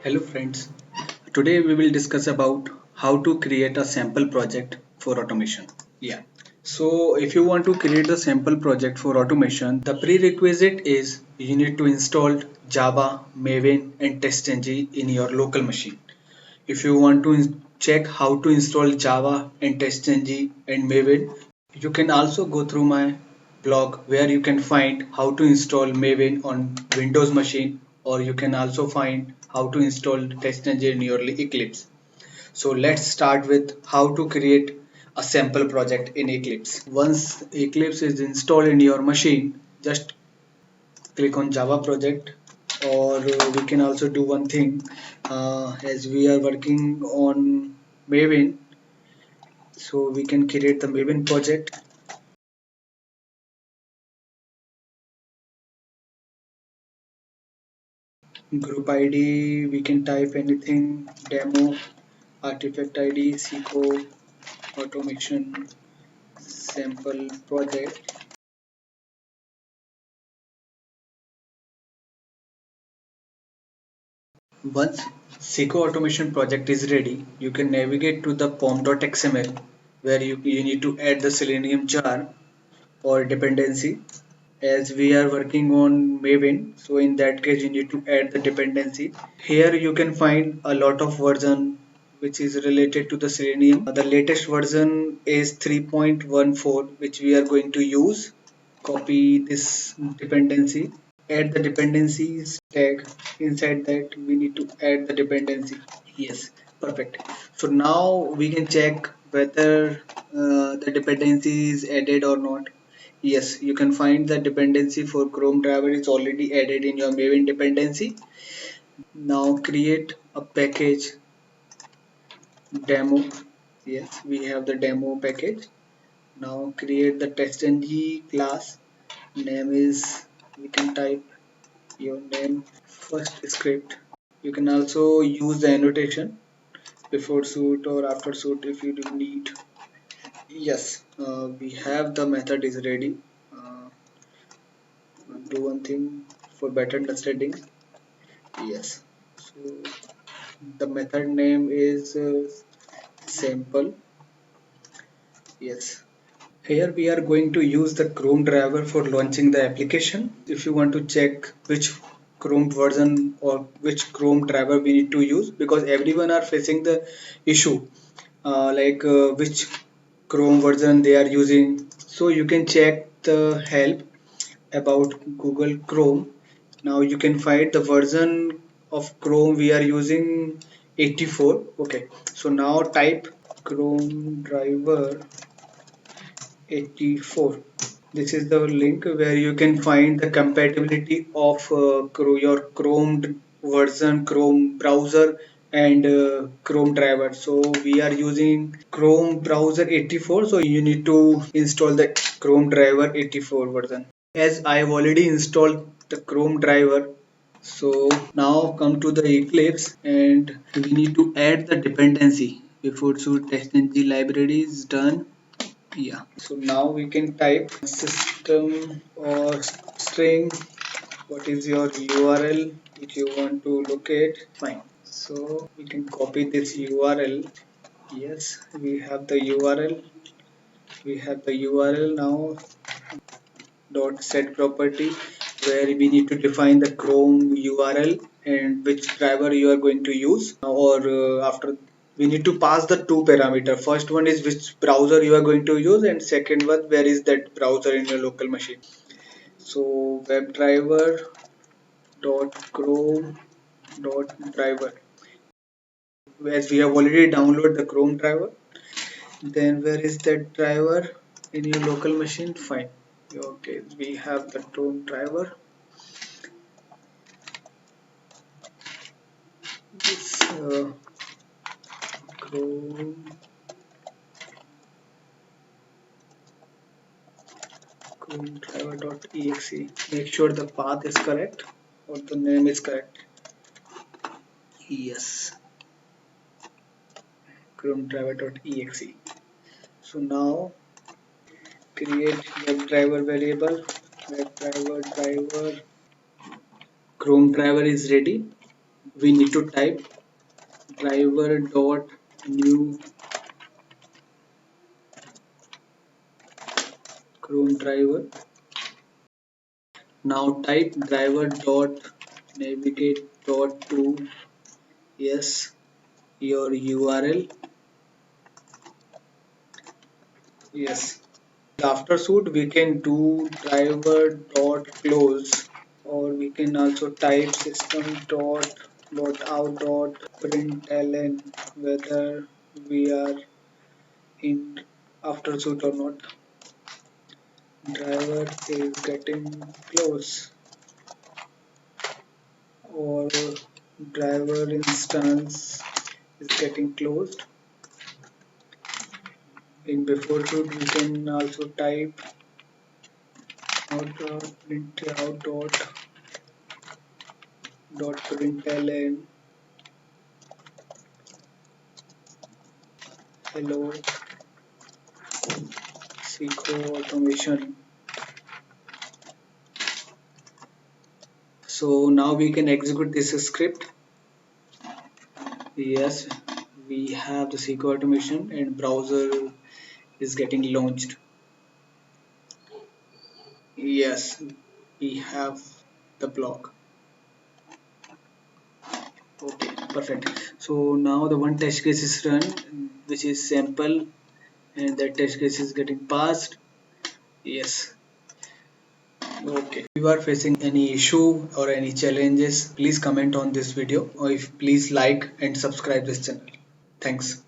Hello friends, today we will discuss about how to create a sample project for automation. Yeah. So if you want to create a sample project for automation, the prerequisite is you need to install Java, Maven and TestNG in your local machine. If you want to check how to install Java and TestNG and Maven, you can also go through my blog where you can find how to install Maven on Windows machine, or you can also find how to install TestNG in your Eclipse. So let's start with how to create a sample project in Eclipse. Once Eclipse is installed in your machine, just click on Java project, or we can also do one thing, as we are working on Maven, so we can create the Maven project. Group ID, we can type anything, demo, artifact ID, Seco, automation, sample project. Once Seco automation project is ready, you can navigate to the pom.xml where you need to add the Selenium jar or dependency. As we are working on Maven, so in that case you need to add the dependency. Here you can find a lot of version which is related to the Selenium. The latest version is 3.14 which we are going to use. Copy this dependency, add the dependencies tag. Inside that we need to add the dependency. Yes, perfect. So now we can check whether the dependency is added or not. Yes, you can find the dependency for Chrome driver is already added in your Maven dependency. Now create a package demo. Yes, we have the demo package. Now create the TestNG class. Name is, we can type your name, first script. You can also use the annotation before suit or after suit if you do need. Yes, we have the method is ready. Uh, do one thing for better understanding. Yes, so the method name is sample. Yes, here we are going to use the Chrome driver for launching the application. If you want to check which Chrome version or which Chrome driver we need to use, because everyone are facing the issue, which Chrome version they are using. So you can check the help about Google Chrome. Now you can find the version of Chrome we are using 84. Okay, so now type Chrome driver 84. This is the link where you can find the compatibility of your Chrome version, Chrome browser and Chrome driver. So we are using Chrome browser 84, so you need to install the Chrome driver 84 version. As I have already installed the Chrome driver, so now come to the Eclipse and we need to add the dependency before so TestNG library is done. Yeah, so now we can type system or string. What is your URL which you want to locate? Fine. So we can copy this URL. Yes, we have the URL. We have the URL now. Dot set property where we need to define the Chrome URL and which driver you are going to use, or after we need to pass the two parameter. First one is which browser you are going to use, and second one where is that browser in your local machine. So WebDriver dot Chrome dot driver, as we have already downloaded the Chrome driver. Then where is that driver in your local machine? Fine. Okay, we have the Chrome driver. This Chrome driver.exe. Make sure the path is correct or the name is correct. Yes, Chrome driver.exe. So now create WebDriver variable. WebDriver driver. Chrome driver is ready. we need to type driver dot new Chrome driver. Now type driver dot navigate dot to, yes, your URL. Yes. After suit we can do driver dot close, or we can also type system dot out dot println whether we are in after suit or not. Driver is getting close, or driver instance is getting closed. In before suit we can also type out print out dot println hello Seco automation. So now we can execute this script. Yes, we have the Seco automation and browser is getting launched. Yes, we have the block. Okay, perfect. So now the one test case is run, which is sample, and that test case is getting passed. Yes. Okay. If you are facing any issue or any challenges, please comment on this video, or if please like and subscribe this channel. Thanks.